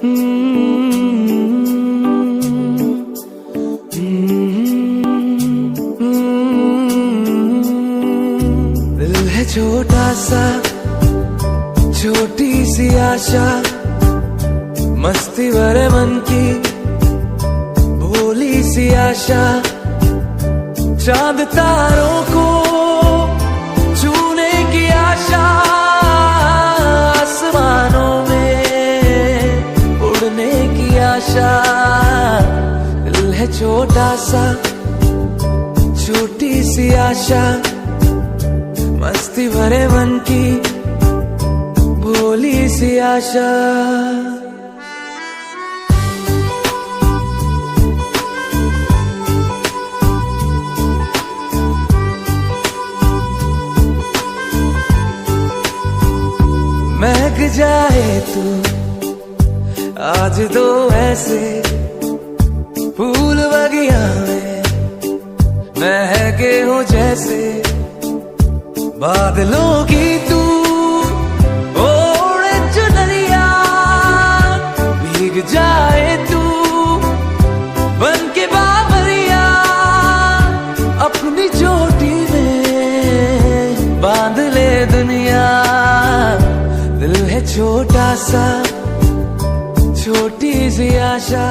दिल है छोटा सा, छोटी सी आशा, मस्ती भरे मन की भोली सी आशा, चांद तारों को छूने की आशा, आसमानों में उड़ने की आशा। दिल है छोटा सा, छोटी सी आशा, मस्ती भरे मन की भोली सी आशा। महक जाए तू आज तो ऐसे फूल बगिया में महके हो जैसे बादलों की तू ओढ़े चुनरिया, भीग जाए तू बन के बाबरिया, अपनी चोटी में बांध ले दुनिया। दिल है छोटा सा, छोटी सी आशा,